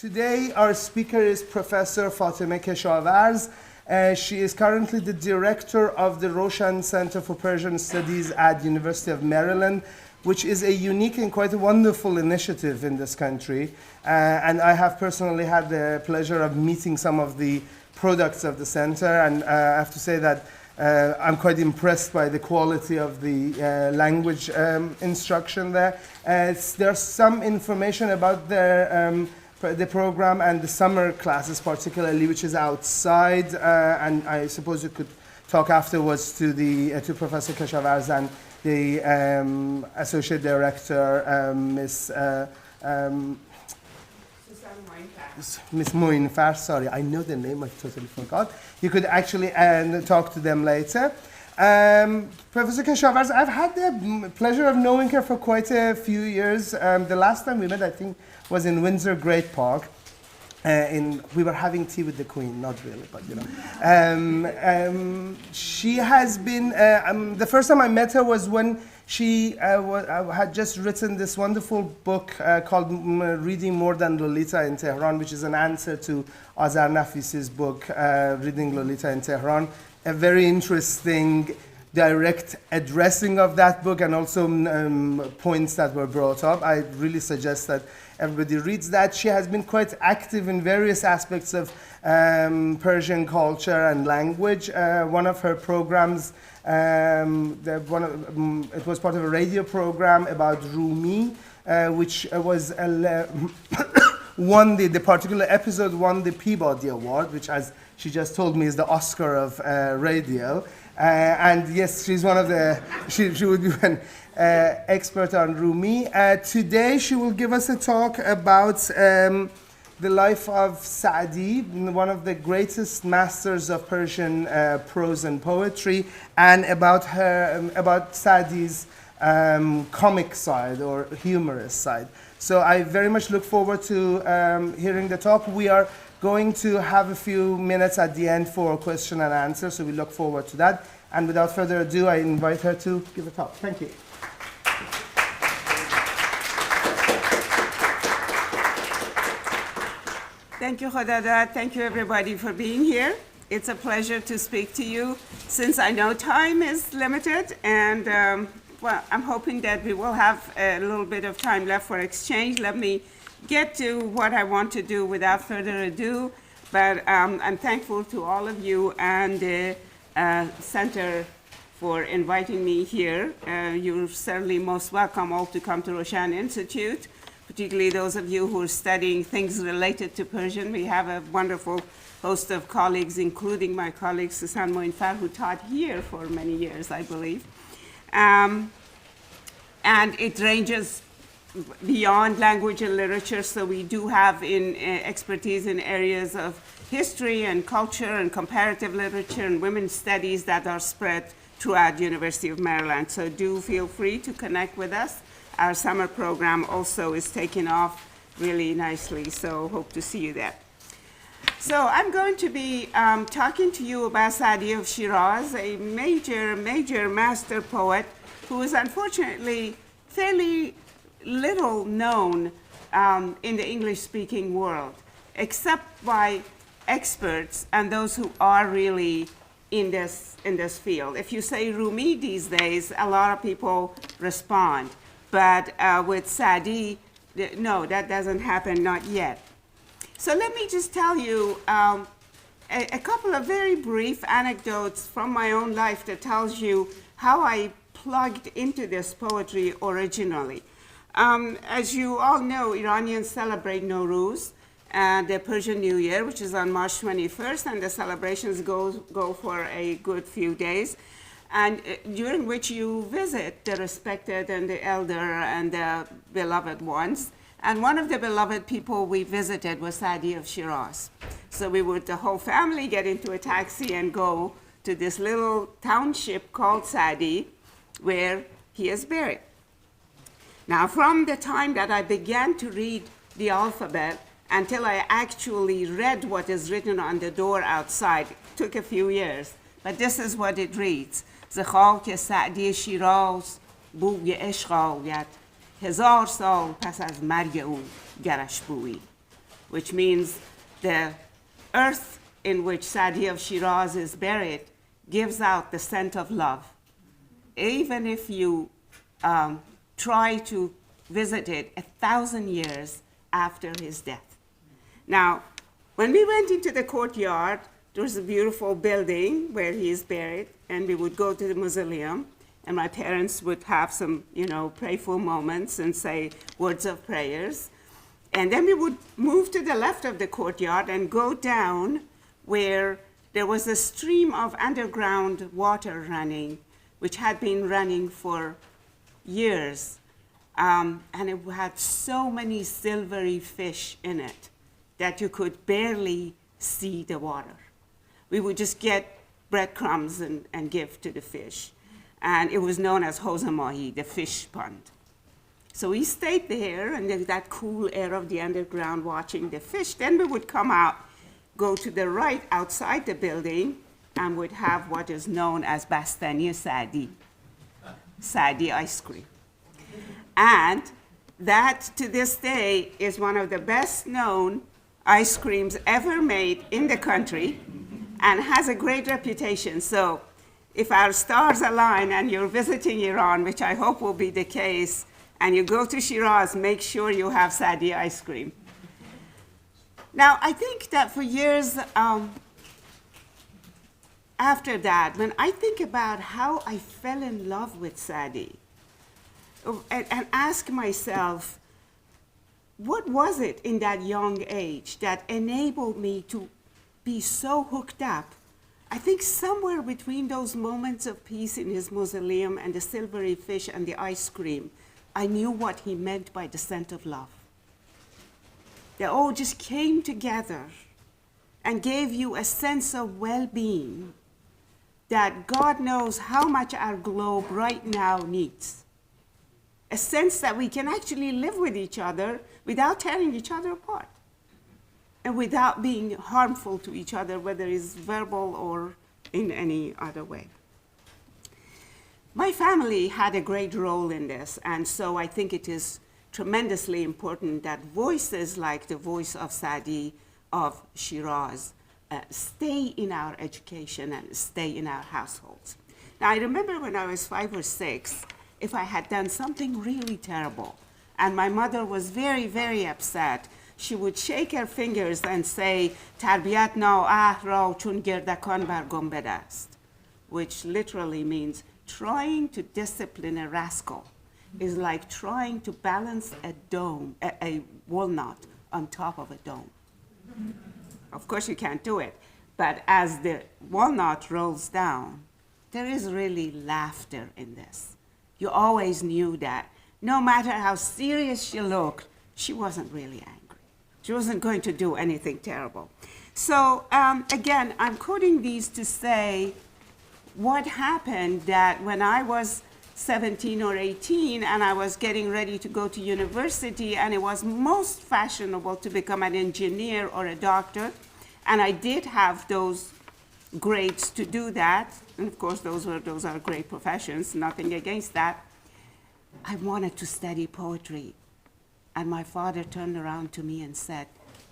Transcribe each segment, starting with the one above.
Today, our speaker is Professor Fatemeh Keshavarz. She is currently the director of the Roshan Center for Persian Studies at University of Maryland, which is a unique and quite a wonderful initiative in this country. And I have personally had the pleasure of meeting some of the products of the center, and I have to say that I'm quite impressed by the quality of the language instruction there. There's some information about the program and the summer classes particularly, which is outside, and I suppose you could talk afterwards to Professor Keshavarz and the Associate Director, Miss Moinfar, sorry, I know the name, I totally forgot. You could actually talk to them later. Professor Keshavarz, I've had the pleasure of knowing her for quite a few years. The last time we met, I think, was in Windsor Great Park. We were having tea with the Queen, not really, but you know. She has been, the first time I met her was when she had just written this wonderful book called Reading More Than Lolita in Tehran, which is an answer to Azar Nafis's book, Reading Lolita in Tehran. A very interesting, direct addressing of that book and also points that were brought up. I really suggest that everybody reads that. She has been quite active in various aspects of Persian culture and language. One of her programs, it was part of a radio program about Rumi, which was the particular episode won the Peabody Award, which, as she just told me, is the Oscar of radio. And yes, she's one of the, she would be an expert on Rumi. Today she will give us a talk about the life of Sadi, one of the greatest masters of Persian prose and poetry, and about Sadi's comic side or humorous side. So I very much look forward to hearing the talk. We are going to have a few minutes at the end for question and answer, so we look forward to that. And without further ado, I invite her to give a talk. Thank you. Thank you, Khodadad. Thank you, everybody, for being here. It's a pleasure to speak to you, since I know time is limited, and well, I'm hoping that we will have a little bit of time left for exchange. Let me get to what I want to do without further ado, but I'm thankful to all of you and the Center for inviting me here. You're certainly most welcome all to come to Roshan Institute, particularly those of you who are studying things related to Persian. We have a wonderful host of colleagues, including my colleague Susan Moinfar, who taught here for many years, I believe. And it ranges beyond language and literature, so we do have expertise in areas of history and culture and comparative literature and women's studies that are spread throughout the University of Maryland. So do feel free to connect with us. Our summer program also is taking off really nicely, so hope to see you there. So I'm going to be talking to you about Sadi of Shiraz, a major master poet who is unfortunately fairly little known in the English-speaking world, except by experts and those who are really in this field. If you say Rumi these days, a lot of people respond. But with Sadi, no, that doesn't happen, not yet. So let me just tell you a couple of very brief anecdotes from my own life that tells you how I plugged into this poetry originally. As you all know, Iranians celebrate Nowruz, the Persian New Year, which is on March 21st, and the celebrations go for a good few days, and during which you visit the respected and the elder and the beloved ones. And one of the beloved people we visited was Sadi of Shiraz. So we would, the whole family, get into a taxi and go to this little township called Sadi, where he is buried. Now, from the time that I began to read the alphabet until I actually read what is written on the door outside, it took a few years, but this is what it reads. ز خاک سعدی شیراز بوی عشق آید 1000 سال پس از مرگ او گرش بویی. which means the earth in which Sadi of Shiraz is buried gives out the scent of love. Even if you try to visit it 1,000 years after his death. Now, when we went into the courtyard, there was a beautiful building where he is buried, and we would go to the mausoleum, and my parents would have some, prayerful moments and say words of prayers. And then we would move to the left of the courtyard and go down where there was a stream of underground water running, which had been running for years. And it had so many silvery fish in it that you could barely see the water. We would just get breadcrumbs and give to the fish. And it was known as Hozamahi, the fish pond. So we stayed there, and there was that cool air of the underground watching the fish. Then we would come out, go to the right outside the building, and would have what is known as Bastani Sadi, Sadi ice cream. And that, to this day, is one of the best known ice creams ever made in the country and has a great reputation. So if our stars align and you're visiting Iran, which I hope will be the case, and you go to Shiraz, make sure you have Sadi ice cream. Now, I think that for years after that, when I think about how I fell in love with Sadi, and ask myself, what was it in that young age that enabled me to be so hooked up? I think somewhere between those moments of peace in his mausoleum and the silvery fish and the ice cream, I knew what he meant by the scent of love. They all just came together and gave you a sense of well-being that God knows how much our globe right now needs. A sense that we can actually live with each other without tearing each other apart and without being harmful to each other, whether it's verbal or in any other way. My family had a great role in this, and so I think it is tremendously important that voices like the voice of Sadi of Shiraz stay in our education and stay in our households. Now, I remember when I was 5 or 6, if I had done something really terrible, and my mother was very, very upset, she would shake her fingers and say, "Tarbiyat naah ra chun girdakan bar gum bedast," which literally means trying to discipline a rascal is like trying to balance a walnut on top of a dome. Of course, you can't do it, but as the walnut rolls down, there is really laughter in this. You always knew that no matter how serious she looked, she wasn't really angry. She wasn't going to do anything terrible. So again, I'm quoting these to say what happened that when I was 17 or 18 and I was getting ready to go to university, and it was most fashionable to become an engineer or a doctor, and I did have those grades to do that, and of course those are great professions, nothing against that. I wanted to study poetry, and my father turned around to me and said,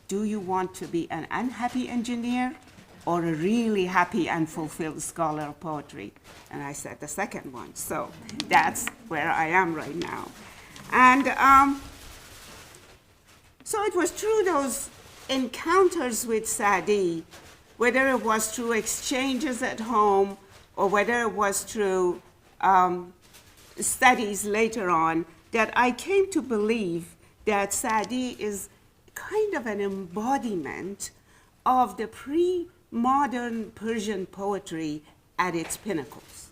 "Do you want to be an unhappy engineer or a really happy and fulfilled scholar of poetry?" And I said the second one. So that's where I am right now. And so it was through those encounters with Sadi, whether it was through exchanges at home or whether it was through studies later on, that I came to believe that Sadi is kind of an embodiment of the pre-modern Persian poetry at its pinnacles.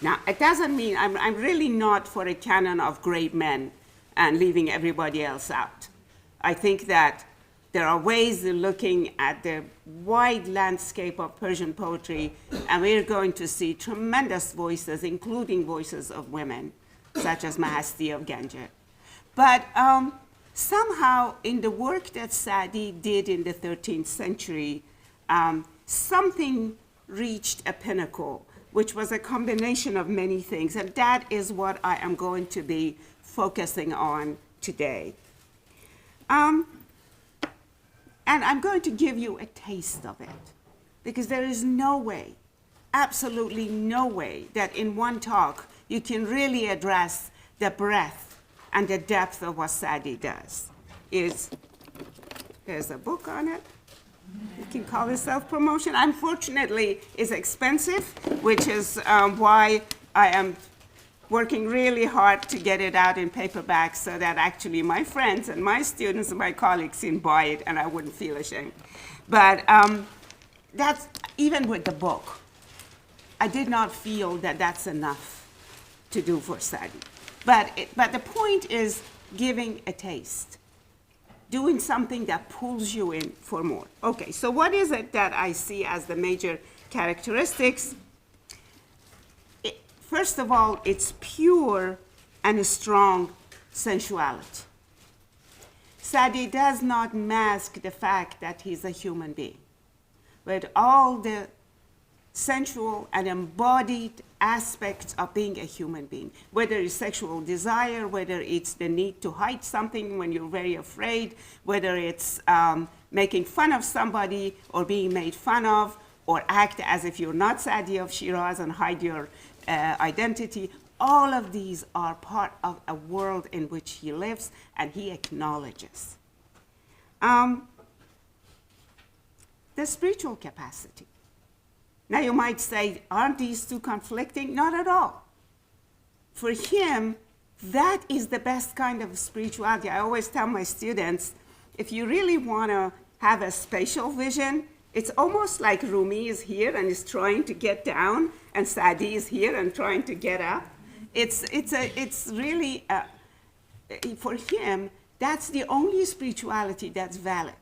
Now, it doesn't mean, I'm really not for a canon of great men and leaving everybody else out. I think that there are ways of looking at the wide landscape of Persian poetry, and we're going to see tremendous voices, including voices of women, such as Mahasti of Ganja. But somehow, in the work that Sadi did in the 13th century, something reached a pinnacle, which was a combination of many things, and that is what I am going to be focusing on today. And I'm going to give you a taste of it, because there is no way, absolutely no way, that in one talk you can really address the breadth and the depth of what Sadi does. There's a book on it. You can call it self-promotion. Unfortunately, it's expensive, which is why I am working really hard to get it out in paperback so that actually my friends and my students and my colleagues can buy it and I wouldn't feel ashamed. But that's, even with the book, I did not feel that that's enough to do for Sadi. But the point is giving a taste, doing something that pulls you in for more. Okay, so what is it that I see as the major characteristics? First of all, it's pure and strong sensuality. Sadi does not mask the fact that he's a human being, but all the sensual and embodied aspects of being a human being, whether it's sexual desire, whether it's the need to hide something when you're very afraid, whether it's making fun of somebody or being made fun of, or act as if you're not Sadi of Shiraz and hide your identity. All of these are part of a world in which he lives and he acknowledges. The spiritual capacity. Now you might say, aren't these two conflicting? Not at all. For him, that is the best kind of spirituality. I always tell my students, if you really want to have a spatial vision, it's almost like Rumi is here and is trying to get down, and Sadi is here and trying to get up. It's really, for him, that's the only spirituality that's valid.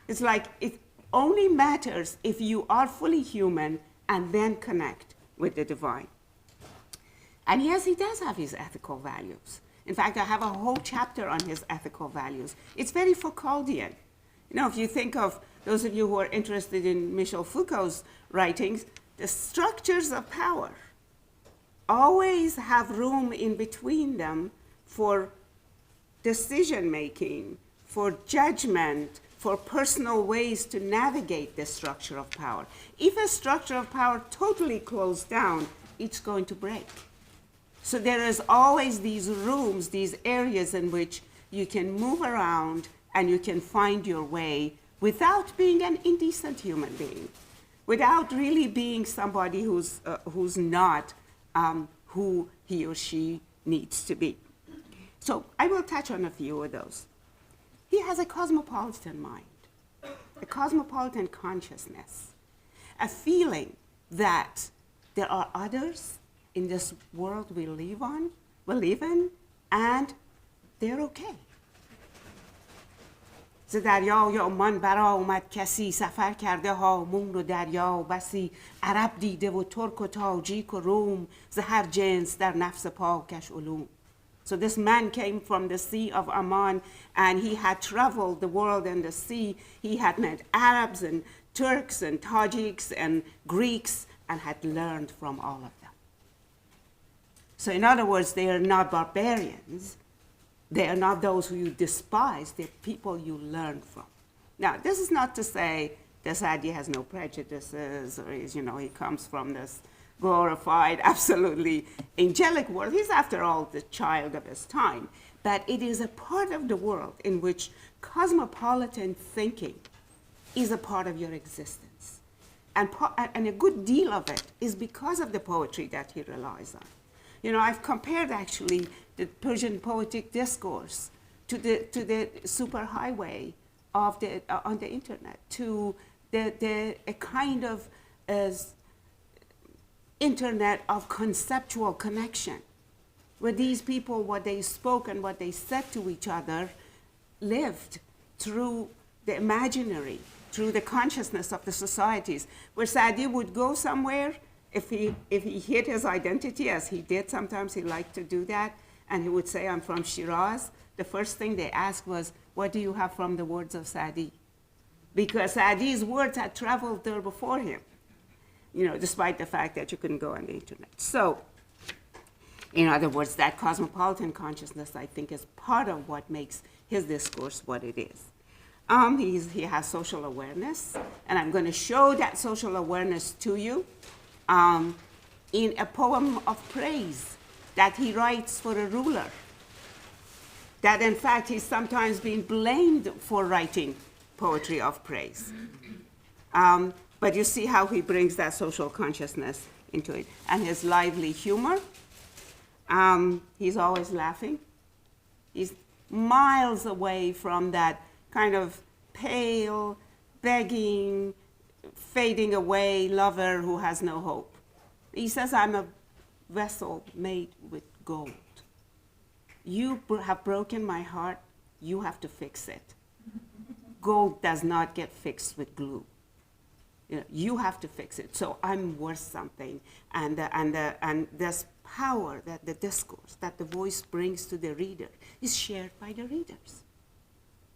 It's like it only matters if you are fully human and then connect with the divine. And yes, he does have his ethical values. In fact, I have a whole chapter on his ethical values. It's very Foucauldian. You know, if you think of those of you who are interested in Michel Foucault's writings, the structures of power always have room in between them for decision-making, for judgment, for personal ways to navigate the structure of power. If a structure of power totally closed down, it's going to break. So there is always these rooms, these areas in which you can move around and you can find your way without being an indecent human being, without really being somebody who's not who he or she needs to be. So I will touch on a few of those. He has a cosmopolitan mind, a cosmopolitan consciousness, a feeling that there are others in this world we live in, and they're okay. ز دریا یا عمان برا اومد کسی سفر کرده هامون و دریا بسی عرب دیده و ترک و تاجیک و روم ز هر جنس در نفس پاکش علوم. So this man came from the Sea of Oman, and he had traveled the world and the sea. He had met Arabs and Turks and Tajiks and Greeks and had learned from all of them. So in other words, they are not barbarians. They are not those who you despise. They're people you learn from. Now, this is not to say that Sadi has no prejudices or he comes from this glorified, absolutely angelic world. He's, after all, the child of his time. But it is a part of the world in which cosmopolitan thinking is a part of your existence. And a good deal of it is because of the poetry that he relies on. I've compared, actually, the Persian poetic discourse to the superhighway of on the internet, to a kind of internet of conceptual connection, where these people, what they spoke and what they said to each other, lived through the imaginary, through the consciousness of the societies, where Sadi would go somewhere. If he hid his identity, as he did sometimes, he liked to do that, and he would say, I'm from Shiraz, the first thing they asked was, what do you have from the words of Sadi? Because Sadi's words had traveled there before him, despite the fact that you couldn't go on the internet. So, in other words, that cosmopolitan consciousness, I think, is part of what makes his discourse what it is. He has social awareness, and I'm going to show that social awareness to you in a poem of praise that he writes for a ruler. That in fact he's sometimes been blamed for writing poetry of praise. But you see how he brings that social consciousness into it. And his lively humor, he's always laughing. He's miles away from that kind of pale, begging, fading away lover who has no hope. He says, I'm a vessel made with gold. You have broken my heart, you have to fix it. Gold does not get fixed with glue. You have to fix it. So I'm worth something. And this power that the discourse, that the voice brings to the reader is shared by the readers.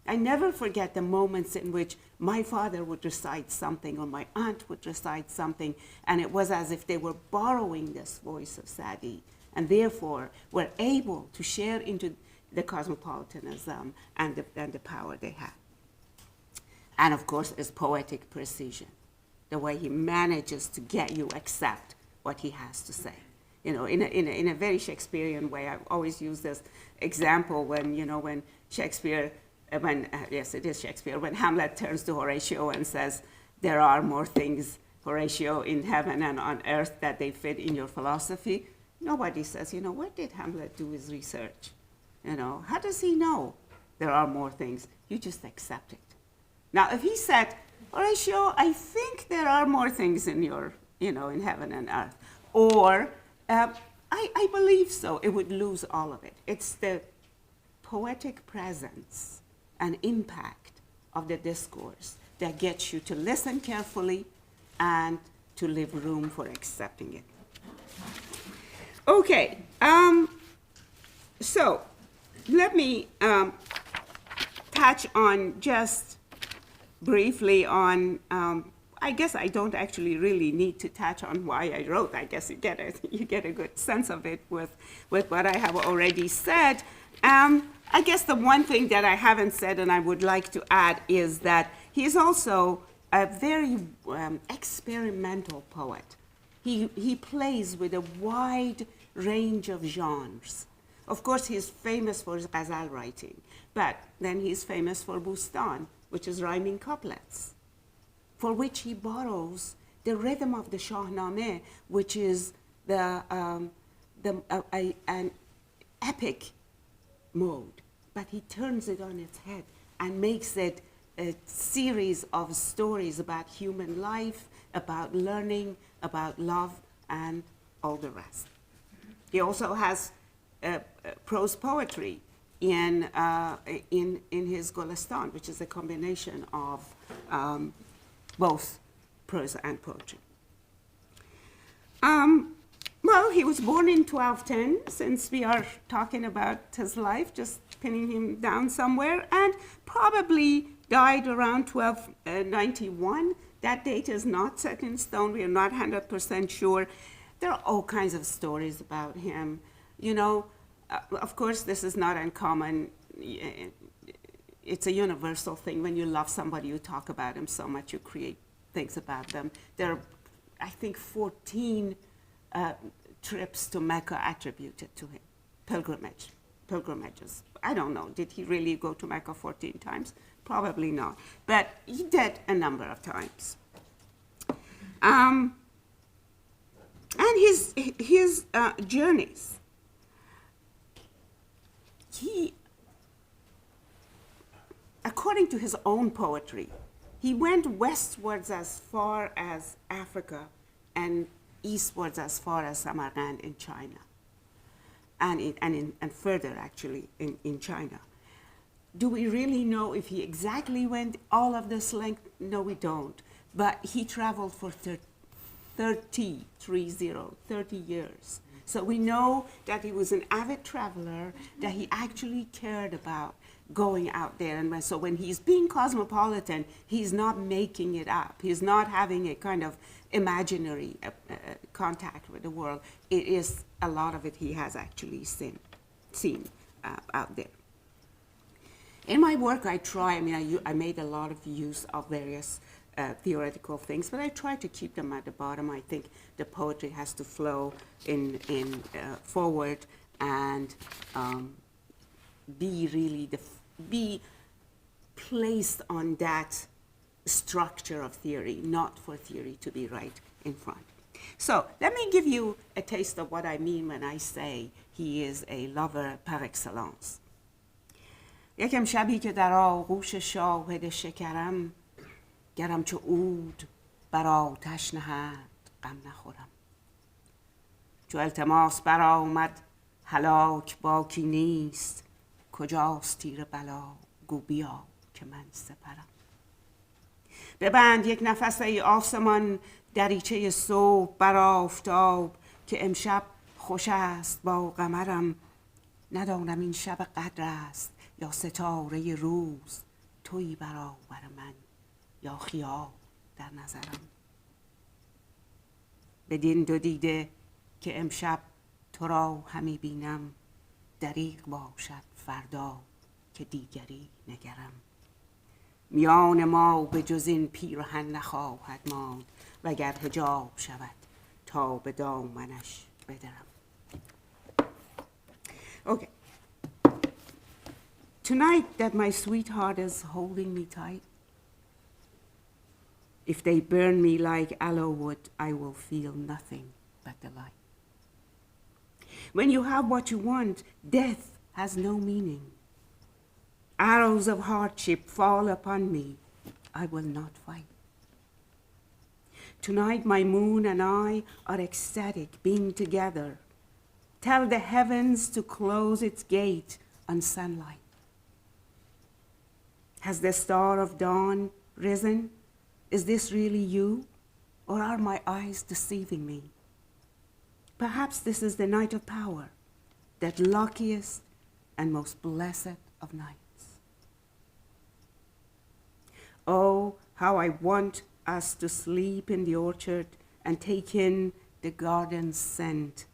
I never forget the moments in which my father would recite something or my aunt would recite something, and it was as if they were borrowing this voice of Sadi, and therefore were able to share into the cosmopolitanism and the power they have. And of course, is poetic precision, the way he manages to get you accept what he has to say. In a very Shakespearean way. I've always used this example when Shakespeare, yes, it is Shakespeare, when Hamlet turns to Horatio and says, there are more things, Horatio, in heaven and on earth that they fit in your philosophy. Nobody says, what did Hamlet do his research? How does he know there are more things? You just accept it. Now, if he said, Horatio, I think there are more things in your, in heaven and earth, or I believe so, it would lose all of it. It's the poetic presence and impact of the discourse that gets you to listen carefully and to leave room for accepting it. Okay, so let me touch on just briefly on, I guess I don't actually really need to touch on why I wrote. I guess you get a good sense of it with what I have already said. I guess the one thing that I haven't said and I would like to add is that he's also a very experimental poet. He plays with a wide range of genres. Of course, he's famous for his ghazal writing, but then he's famous for bustan, which is rhyming couplets, for which he borrows the rhythm of the Shahnameh, which is an epic mode, but he turns it on its head and makes it a series of stories about human life, about learning, about love, and all the rest. He also has prose poetry in his Golestan, which is a combination of both prose and poetry. Well, he was born in 1210, since we are talking about his life, just pinning him down somewhere, and probably died around 1291. That date is not set in stone. We are not 100% sure. There are all kinds of stories about him. Of course, this is not uncommon. It's a universal thing. When you love somebody, you talk about them so much, you create things about them. There are, I think, 14 trips to Mecca attributed to him, pilgrimages. I don't know, did he really go to Mecca 14 times? Probably not, but he did a number of times. And his journeys, he, according to his own poetry, he went westwards as far as Africa and eastwards as far as Samarkand in China, and further actually in China. Do we really know if he exactly went all of this length? No, we don't. But he traveled for 30 years. So we know that he was an avid traveler, that he actually cared about going out there. And so when he's being cosmopolitan, he's not making it up. He's not having a kind of imaginary contact with the world. It is a lot of it he has actually seen out there. In my work, I made a lot of use of various theoretical things, but I try to keep them at the bottom. I think the poetry has to flow in forward and be placed on that structure of theory, not for theory to be right in front. So let me give you a taste of what I mean when I say he is a lover par excellence. یکم شبی که در آغوش شاهد شکرم، گرم چو عود بر آتش نهد غم نخورم. چو التماس برآمد هلاک باکی نیست، کجاست تیر بلا گو بیا که من سپرم. ببند یک نفس ای آسمان دریچه صبح بر آفتاب، که امشب خوش است با قمرم. ندانم این شب قدر است یا ستاره روز، تویی برابر من یا خیال در نظرم. بدین دو دیده که امشب تو را همی بینم، دریغ باشد فردا که دیگری نگرم. میان ما به جز این پیرهن نخواهد ماند، وگر حجاب شود تا به دامنش بدرم. Okay. Tonight that my sweetheart is holding me tight, if they burn me like aloe wood, I will feel nothing but delight. When you have what you want, death has no meaning. Arrows of hardship fall upon me, I will not fight. Tonight my moon and I are ecstatic being together. Tell the heavens to close its gate on sunlight. Has the star of dawn risen? Is this really you? Or are my eyes deceiving me? Perhaps this is the night of power, that luckiest and most blessed of nights. Oh, how I want us to sleep in the orchard and take in the garden's scent,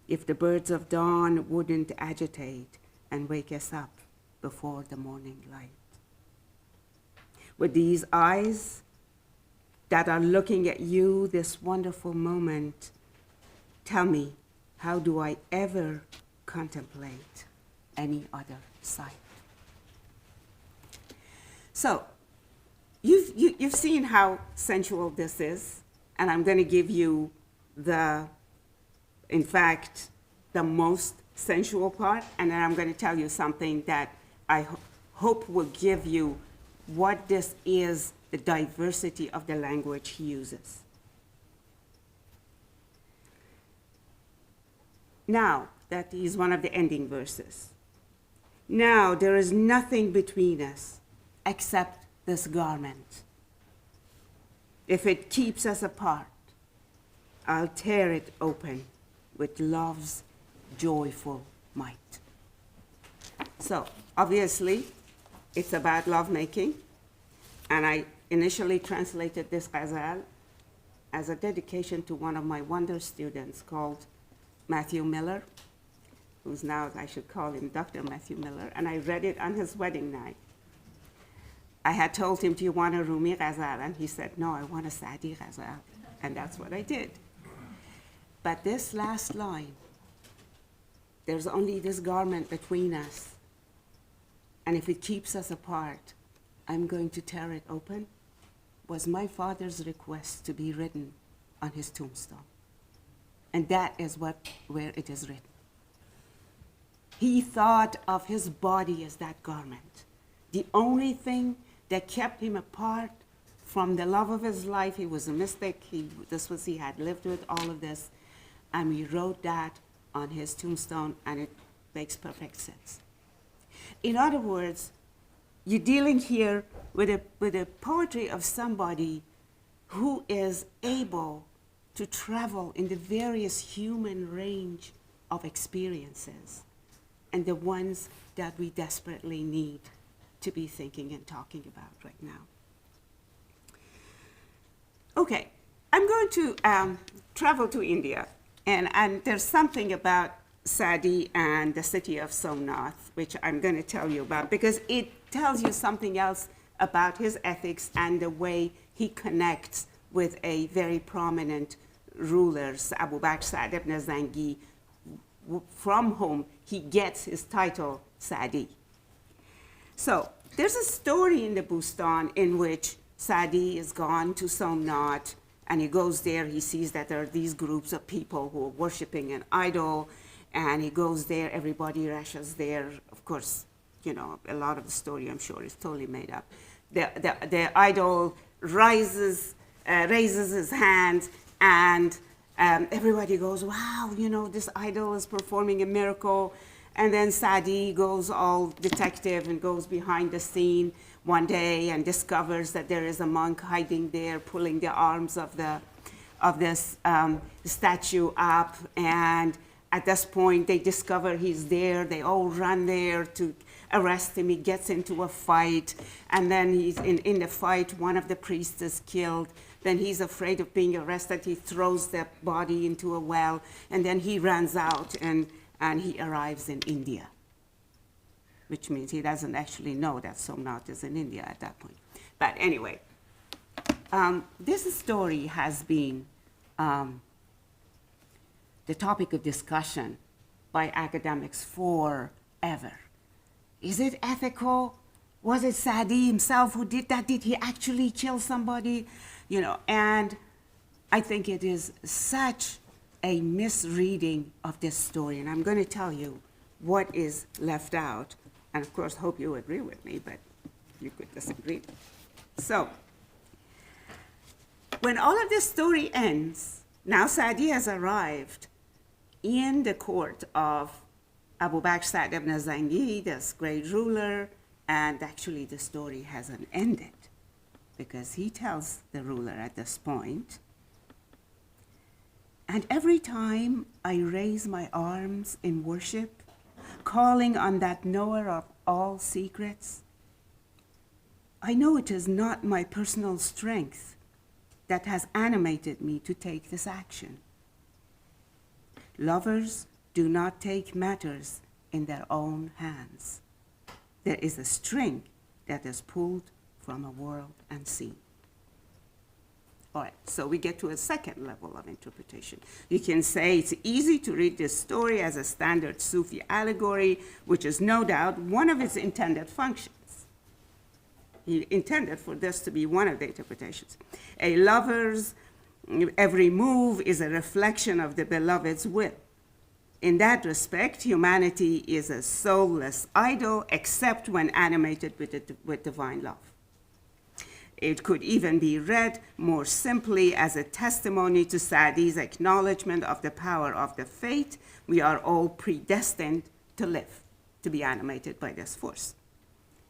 if the birds of dawn wouldn't agitate and wake us up before the morning light. With these eyes that are looking at you this wonderful moment, tell me, how do I ever contemplate any other sight? So, you've seen how sensual this is, and I'm going to give you in fact, the most sensual part, and then I'm going to tell you something that I hope will give you what this is, the diversity of the language he uses. Now, that is one of the ending verses. Now there is nothing between us except this garment. If it keeps us apart, I'll tear it open with love's joyful might. So, obviously, it's about lovemaking, and I initially translated this ghazal as a dedication to one of my wonder students called Matthew Miller, who's now, I should call him Dr. Matthew Miller, and I read it on his wedding night. I had told him, do you want a Rumi ghazal? And he said, no, I want a Sadi ghazal, and that's what I did. But this last line, there's only this garment between us, and if it keeps us apart, I'm going to tear it open, was my father's request to be written on his tombstone. And that is where it is written. He thought of his body as that garment. The only thing that kept him apart from the love of his life, he was a mystic, he had lived with all of this, and we wrote that on his tombstone, and it makes perfect sense. In other words, you're dealing here with a poetry of somebody who is able to travel in the various human range of experiences, and the ones that we desperately need to be thinking and talking about right now. Okay, I'm going to travel to India, and there's something about Sadi and the city of Somnath, which I'm going to tell you about, because it tells you something else about his ethics and the way he connects with a very prominent ruler, Abu Bakr Sa'd ibn Zangi, from whom he gets his title Sadi. So there's a story in the Bustan in which Sadi is gone to Somnath, and he goes there, he sees that there are these groups of people who are worshiping an idol, and he goes there, everybody rushes there. Of course, you know, a lot of the story, I'm sure, is totally made up. The idol raises his hand, and everybody goes, wow, you know, this idol is performing a miracle. And then Sadi goes all detective and goes behind the scene one day and discovers that there is a monk hiding there, pulling the arms of this statue up. And at this point, they discover he's there. They all run there to arrest him. He gets into a fight. And then he's in the fight, one of the priests is killed. Then he's afraid of being arrested. He throws the body into a well. And then he runs out and he arrives in India, which means he doesn't actually know that Somnath is in India at that point. But anyway, this story has been the topic of discussion by academics forever. Is it ethical? Was it Sadi himself who did that? Did he actually kill somebody? You know, and I think it is such a misreading of this story, and I'm going to tell you what is left out, and of course, hope you agree with me, but you could disagree. So, when all of this story ends, now Sadi has arrived in the court of Abu Bakr Sa'd ibn Zangi, this great ruler, and actually the story hasn't ended, because he tells the ruler at this point, and every time I raise my arms in worship, calling on that knower of all secrets, I know it is not my personal strength that has animated me to take this action. Lovers do not take matters in their own hands. There is a string that is pulled from a world unseen. All right, so we get to a second level of interpretation. You can say it's easy to read this story as a standard Sufi allegory, which is no doubt one of its intended functions. He intended for this to be one of the interpretations. A lover's every move is a reflection of the beloved's will. In that respect, humanity is a soulless idol, except when animated with divine love. It could even be read more simply as a testimony to Sadi's acknowledgement of the power of the fate. We are all predestined to live, to be animated by this force.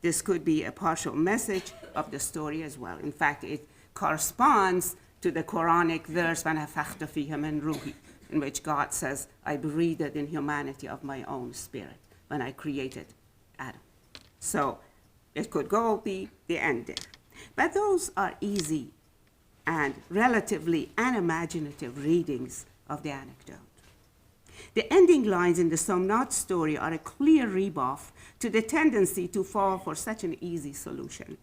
This could be a partial message of the story as well. In fact, it corresponds to the Quranic verse, وَنَفَخْتُ فِيهِ مِنْ رُوحِي, in which God says, I breathed in humanity of my own spirit when I created Adam. So it could go be the end there. But those are easy and relatively unimaginative readings of the anecdote. The ending lines in the Somnath story are a clear rebuff to the tendency to fall for such an easy solution.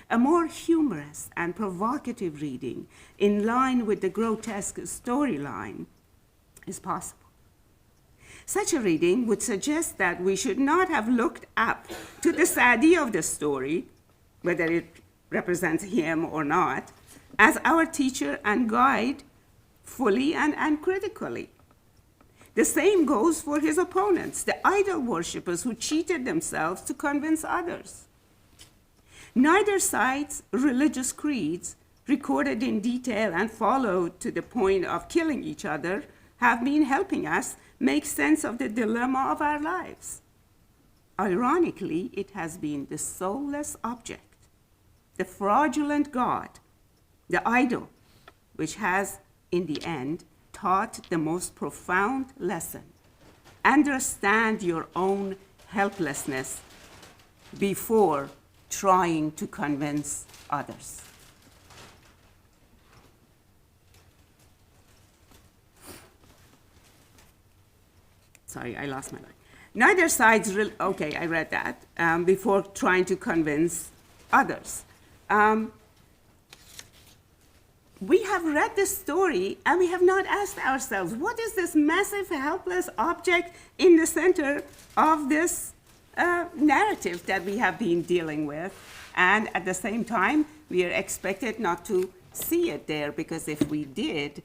A more humorous and provocative reading, in line with the grotesque storyline, is possible. Such a reading would suggest that we should not have looked up to the Sadi of the story, whether it represents him or not, as our teacher and guide fully and uncritically. The same goes for his opponents, the idol worshippers who cheated themselves to convince others. Neither side's religious creeds, recorded in detail and followed to the point of killing each other, have been helping us make sense of the dilemma of our lives. Ironically, it has been the soulless object, the fraudulent God, the idol, which has, in the end, taught the most profound lesson. Understand your own helplessness before trying to convince others. sorry, I lost my line. Neither side's okay, I read that before trying to convince others. We have read this story and we have not asked ourselves, what is this massive, helpless object in the center of this narrative that we have been dealing with? And at the same time, we are expected not to see it there, because if we did,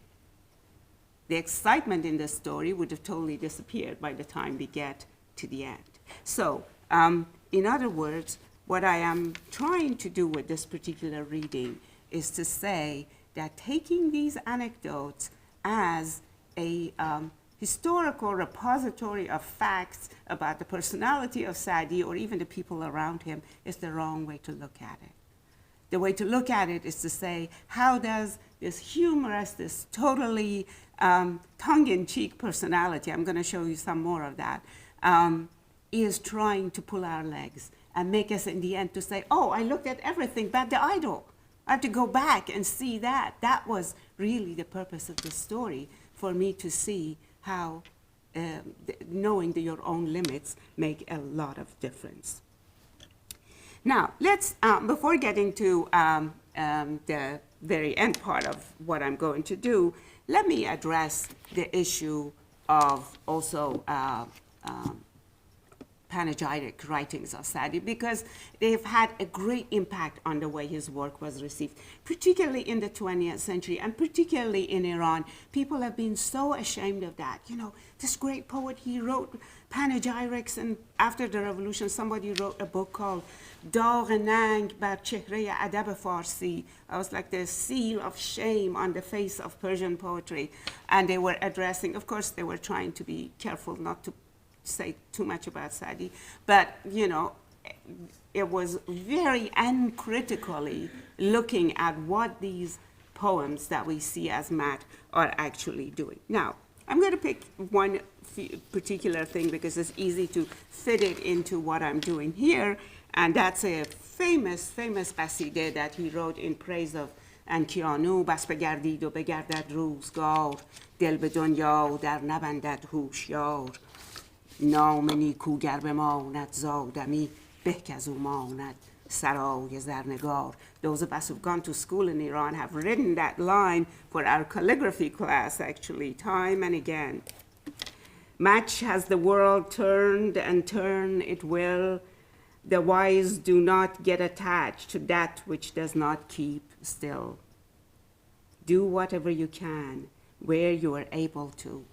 the excitement in the story would have totally disappeared by the time we get to the end. So, in other words, what I am trying to do with this particular reading is to say that taking these anecdotes as a historical repository of facts about the personality of Sadi or even the people around him is the wrong way to look at it. The way to look at it is to say, how does this humorous, this totally tongue-in-cheek personality, I'm going to show you some more of that, is trying to pull our legs and make us in the end to say, oh, I looked at everything but the idol. I have to go back and see that. That was really the purpose of the story, for me to see how knowing your own limits make a lot of difference. Now, let's, before getting to the very end part of what I'm going to do, let me address the issue of also panegyric writings of Sadi, because they've had a great impact on the way his work was received, particularly in the 20th century and particularly in Iran. People have been so ashamed of that. You know, this great poet, he wrote panegyrics, and after the revolution, somebody wrote a book called Dagh Nang bar Chehre Adab Farsi. I was like the seal of shame on the face of Persian poetry. And they were addressing, of course, they were trying to be careful not to say too much about Sadi, but you know, it was very uncritically looking at what these poems that we see as mad are actually doing. Now, I'm going to pick one particular thing because it's easy to fit it into what I'm doing here, and that's a famous قصیده that he wrote in praise of انکیانو. بس بگردید و بگردد روزگار، دل به دنیا در نبندد هوشیار. نام نیکوگر بماند زادمی، به که از او ماند سرای زرنگار. Those of us who've gone to school in Iran have written that line for our calligraphy class, actually, time and again. Much has the world turned, and turn it will. The wise do not get attached to that which does not keep still. Do whatever you can, where you are able to,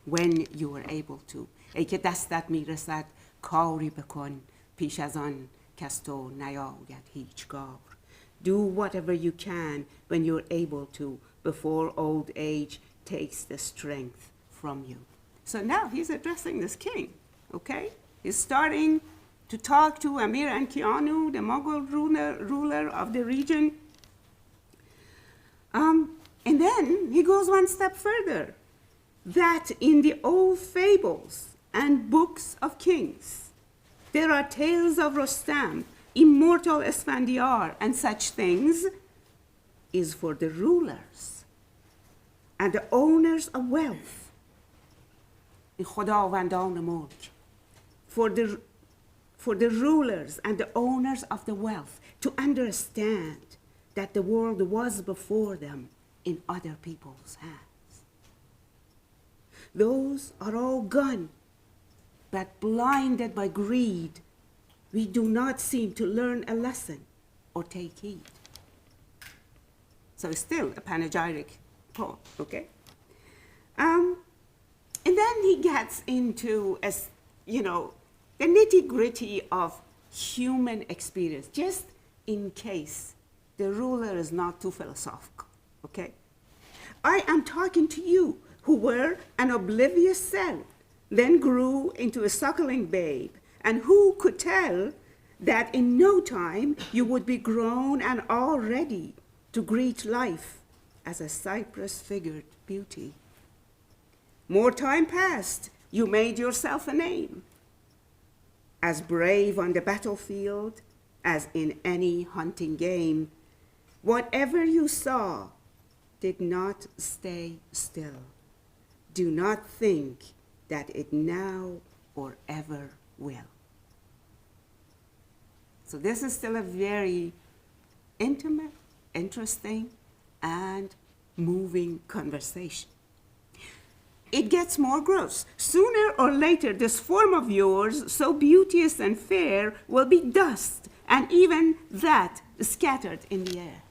when you are able to. ای که دستت میرسد کاری بکن، پیش از آن کس تو نیاید هیچگاه. Do whatever you can when you're able to, before old age takes the strength from you. So now he's addressing this king, okay? He's starting to talk to Amir Ankianu, the Mughal ruler of the region. And then he goes one step further, that in the old fables and books of kings, there are tales of Rostam, immortal Esfandiar, and such things is for the rulers and the owners of wealth. For the rulers and the owners of the wealth to understand that the world was before them in other people's hands. Those are all gone, but blinded by greed, we do not seem to learn a lesson or take heed. So it's still a panegyric poem, okay? And then he gets into, you know, the nitty-gritty of human experience, just in case the ruler is not too philosophical, okay? I am talking to you who were an oblivious cell, then grew into a suckling babe, and who could tell that in no time you would be grown and all ready to greet life as a cypress-figured beauty. More time passed, you made yourself a name, as brave on the battlefield as in any hunting game. Whatever you saw did not stay still. Do not think that it now or ever will. So this is still a very intimate, interesting, and moving conversation. It gets more gross. Sooner or later, this form of yours, so beauteous and fair, will be dust, and even that scattered in the air.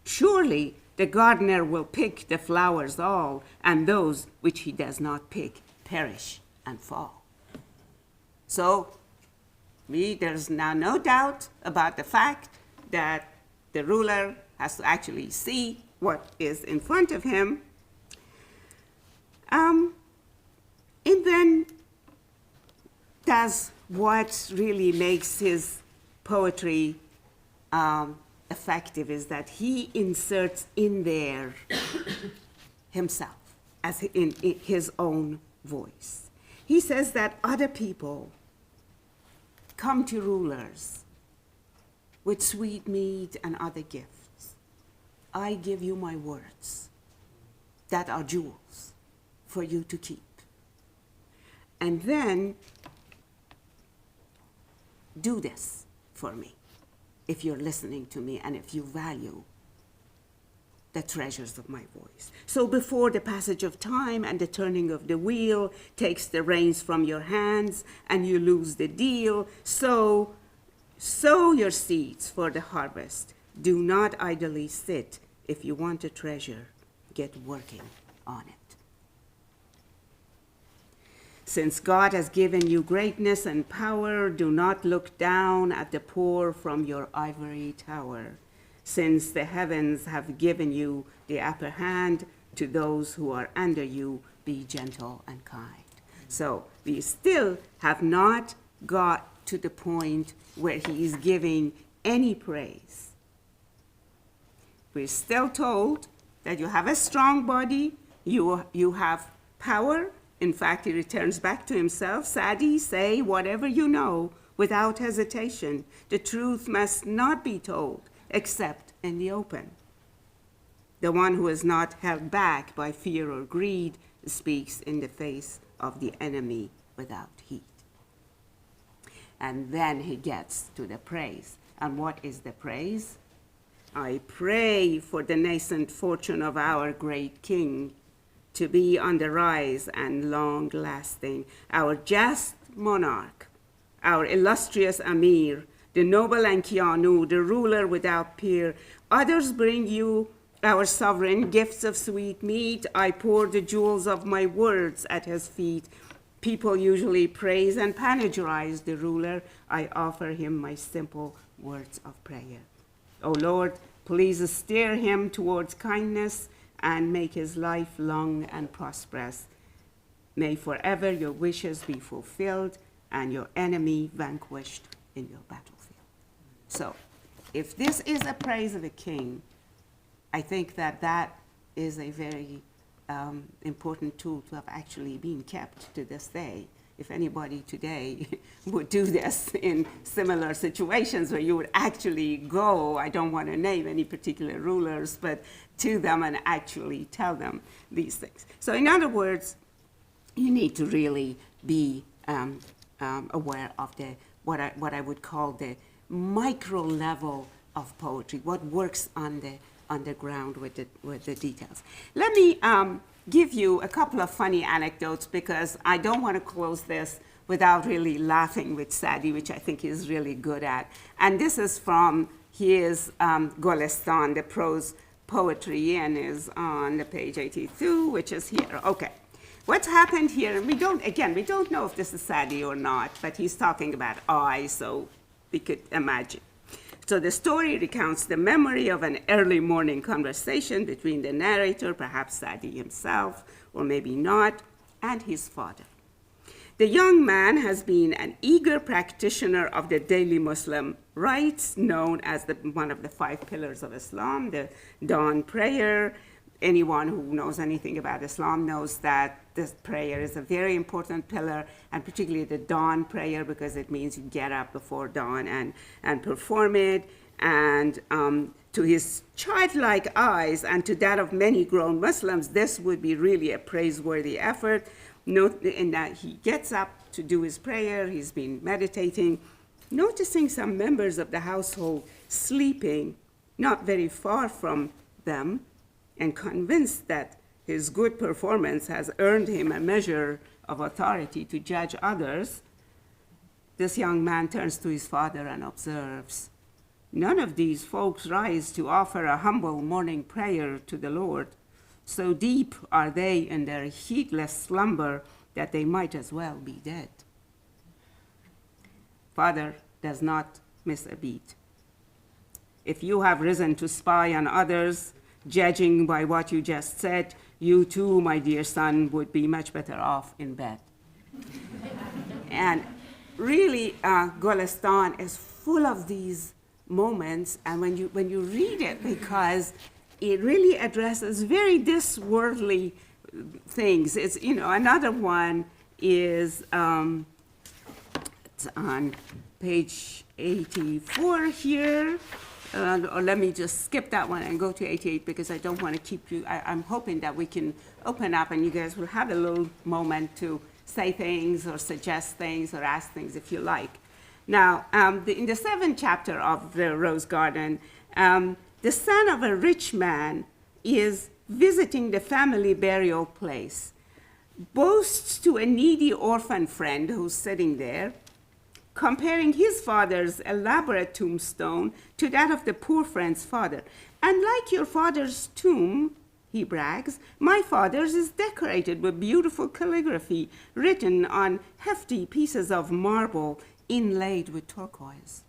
Surely the gardener will pick the flowers all, and those which he does not pick perish and fall. So there's now no doubt about the fact that the ruler has to actually see what is in front of him. And then that's what really makes his poetry effective, is that he inserts in there himself as in his own voice. He says that other people come to rulers with sweet meat and other gifts. I give you my words that are jewels for you to keep. And then do this for me if you're listening to me and if you value the treasures of my voice. So before the passage of time and the turning of the wheel takes the reins from your hands and you lose the deal, sow your seeds for the harvest. Do not idly sit. If you want a treasure, get working on it. Since God has given you greatness and power, do not look down at the poor from your ivory tower. Since the heavens have given you the upper hand, to those who are under you, be gentle and kind. So we still have not got to the point where he is giving any praise. We're still told that you have a strong body, you have power. In fact, he returns back to himself. Sadi, say whatever you know without hesitation. The truth must not be told except in the open. The one who is not held back by fear or greed speaks in the face of the enemy without heed. And then he gets to the praise. And what is the praise? I pray for the nascent fortune of our great king to be on the rise and long-lasting, our just monarch, our illustrious Amir, the noble Enkianu, the ruler without peer. Others bring you, our sovereign, gifts of sweet meat. I pour the jewels of my words at his feet. People usually praise and panegyrize the ruler. I offer him my simple words of prayer. O Lord, please steer him towards kindness and make his life long and prosperous. May forever your wishes be fulfilled and your enemy vanquished in your battlefield. So, if this is a praise of a king, I think that that is a very important tool to have actually been kept to this day. If anybody today would do this in similar situations where you would actually go, I don't want to name any particular rulers, but to them and actually tell them these things. So in other words, you need to really be aware of the what I would call the micro level of poetry, what works on the ground with the details. Let me give you a couple of funny anecdotes because I don't want to close this without really laughing with Sadi, which I think he's really good at. And this is from his Golestan, the prose poetry, and is on the page 82, which is here. Okay. What's happened here, we don't know if this is Sadi or not, but he's talking about I, so we could imagine. So the story recounts the memory of an early morning conversation between the narrator, perhaps Sadi himself, or maybe not, and his father. The young man has been an eager practitioner of the daily Muslim rites, known as one of the 5 pillars of Islam, the dawn prayer. Anyone who knows anything about Islam knows that this prayer is a very important pillar, and particularly the dawn prayer, because it means you get up before dawn and perform it. And To his childlike eyes and to that of many grown Muslims, this would be really a praiseworthy effort. Note in that he gets up to do his prayer, he's been meditating, noticing some members of the household sleeping not very far from them, and convinced that his good performance has earned him a measure of authority to judge others, this young man turns to his father and observes, "None of these folks rise to offer a humble morning prayer to the Lord. So deep are they in their heedless slumber that they might as well be dead." Father does not miss a beat. If you have risen to spy on others, judging by what you just said, you too, my dear son, would be much better off in bed. And really, Golistan is full of these moments, and when you read it, because it really addresses very disworldly things. It's, another one is it's on page 84 here. Or let me just skip that one and go to 88 because I don't want to keep you. I'm hoping that we can open up and you guys will have a little moment to say things or suggest things or ask things if you like. Now, in the 7th chapter of the Rose Garden, the son of a rich man is visiting the family burial place, boasts to a needy orphan friend who's sitting there, comparing his father's elaborate tombstone to that of the poor friend's father. "And like your father's tomb," he brags, "my father's is decorated with beautiful calligraphy written on hefty pieces of marble inlaid with turquoise."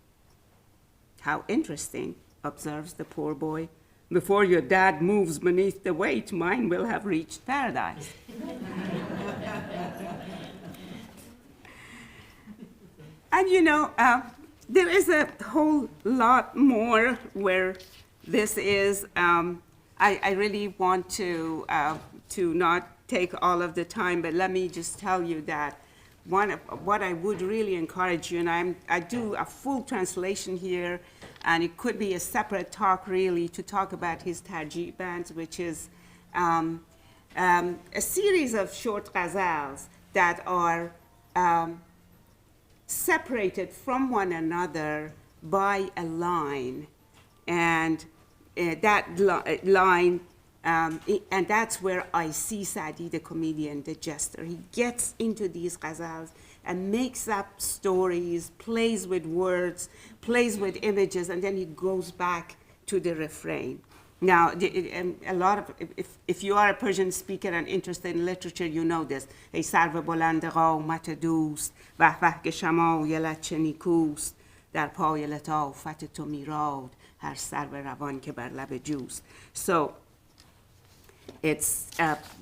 "How interesting," observes the poor boy. "Before your dad moves beneath the weight, mine will have reached paradise." And there is a whole lot more where this is. I really want to not take all of the time, but let me just tell you that what I would really encourage you, and I do a full translation here, and it could be a separate talk really to talk about his tarjibans, which is a series of short ghazals that are separated from one another by a line, and that line, and that's where I see Sadi, the comedian, the jester. He gets into these ghazals and makes up stories, plays with words, plays with images, and then he goes back to the refrain. Now, a lot of, if you are a Persian speaker and interested in literature, you know this. ای سرو بلند قامت دوست وه وه که شمایلت چه نیکوست در پای لطافت تو میراد هر سرو روان که بر لب جوست. So it's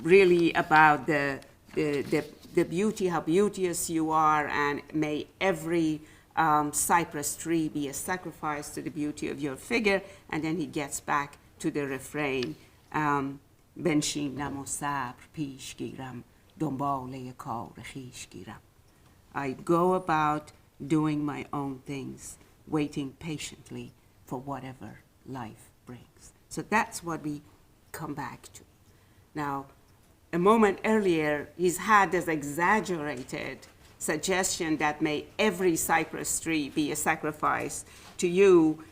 really about the beauty, how beauteous you are, and may every cypress tree be a sacrifice to the beauty of your figure. And then he gets back to the refrain, بنشینم و صبر پیش گیرم دنباله کار خویش گیرم. I go about doing my own things, waiting patiently for whatever life brings. So that's what we come back to. Now, a moment earlier, he's had this exaggerated suggestion that may every cypress tree be a sacrifice to you.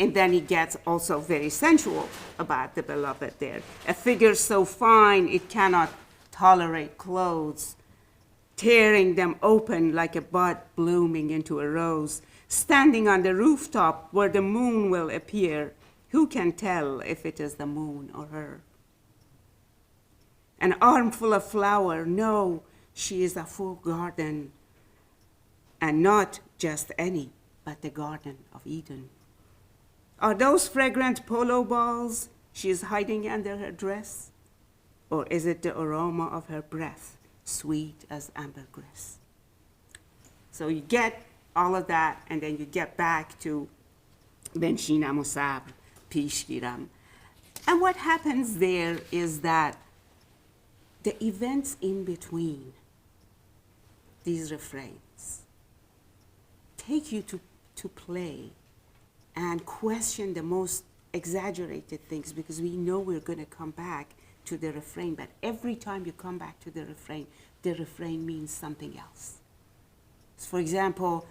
And then he gets also very sensual about the beloved there. A figure so fine it cannot tolerate clothes, tearing them open like a bud blooming into a rose, standing on the rooftop where the moon will appear. Who can tell if it is the moon or her? An armful of flower, no, she is a full garden, and not just any, but the Garden of Eden. Are those fragrant polo balls she is hiding under her dress? Or is it the aroma of her breath, sweet as ambergris? So you get all of that, and then you get back to بنشینم و صبر پیش گیرم. And what happens there is that the events in between these refrains take you to play and question the most exaggerated things, because we know we're going to come back to the refrain. But every time you come back to the refrain means something else. So for example,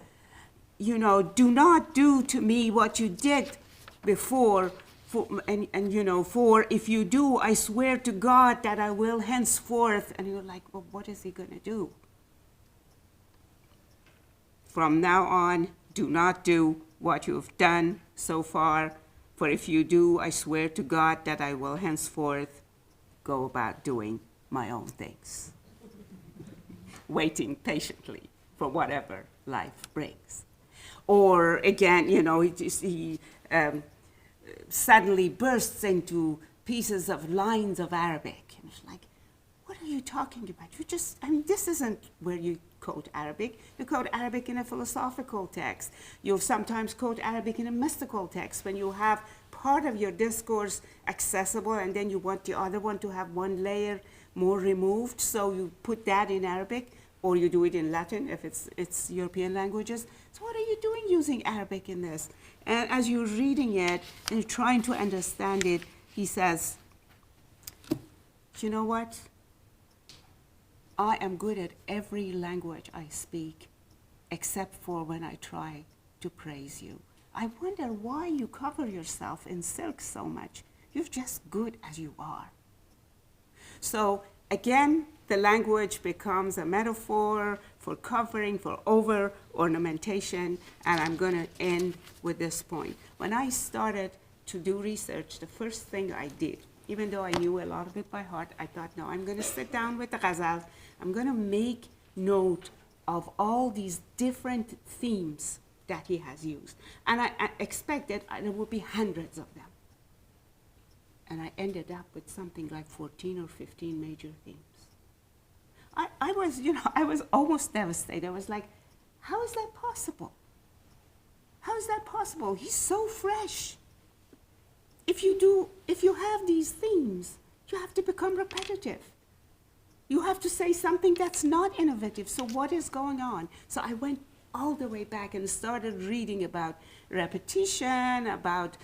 you know, do not do to me what you did before, for if you do, I swear to God that I will henceforth. And you're like, well, what is he going to do? From now on, do not do what you have done so far, for if you do, I swear to God that I will henceforth go about doing my own things, waiting patiently for whatever life brings. Or again, you know, he suddenly bursts into pieces of lines of Arabic. And it's like, what are you talking about? This isn't where you quote Arabic. You quote Arabic in a philosophical text. You'll sometimes quote Arabic in a mystical text when you have part of your discourse accessible and then you want the other one to have one layer more removed, so you put that in Arabic, or you do it in Latin if it's European languages. So what are you doing using Arabic in this? And as you're reading it and you're trying to understand it, he says, you know what? I am good at every language I speak, except for when I try to praise you. I wonder why you cover yourself in silk so much. You're just good as you are. So again, the language becomes a metaphor for covering, for over-ornamentation, and I'm going to end with this point. When I started to do research, the first thing I did, even though I knew a lot of it by heart, I thought, no, I'm going to sit down with the ghazals. I'm going to make note of all these different themes that he has used. And I expected there would be hundreds of them. And I ended up with something like 14 or 15 major themes. I was almost devastated. I was like, how is that possible? How is that possible? He's so fresh. If you have these themes, you have to become repetitive. You have to say something that's not innovative. So what is going on? So I went all the way back and started reading about repetition, about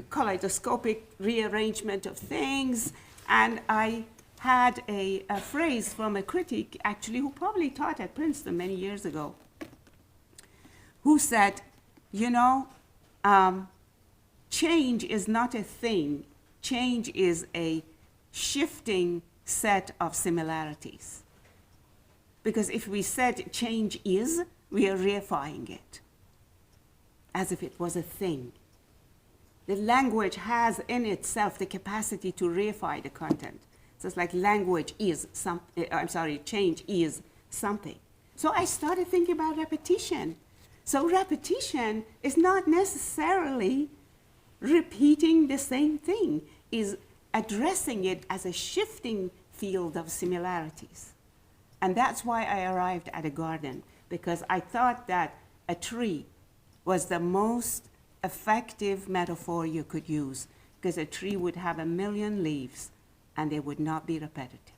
kaleidoscopic rearrangement of things. And I had a phrase from a critic, actually, who probably taught at Princeton many years ago, who said, you know, change is not a thing. Change is a shifting set of similarities. Because if we said change is, we are reifying it as if it was a thing. The language has in itself the capacity to reify the content. So it's like language is change is something. So I started thinking about repetition. So repetition is not necessarily repeating the same thing, is addressing it as a shifting field of similarities. And that's why I arrived at a garden, because I thought that a tree was the most effective metaphor you could use, because a tree would have 1,000,000 leaves and they would not be repetitive.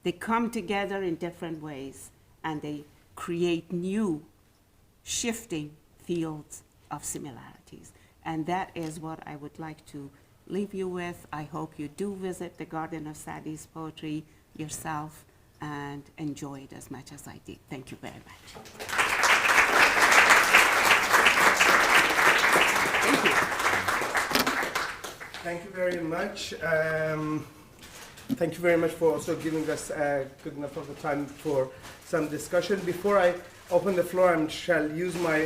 They come together in different ways and they create new shifting fields of similarities. And that is what I would like to leave you with. I hope you do visit the Garden of Sadi's poetry yourself and enjoy it as much as I did. Thank you very much. Thank you. Thank you very much. Thank you very much for also giving us good enough of the time for some discussion. Before I open the floor, I shall use my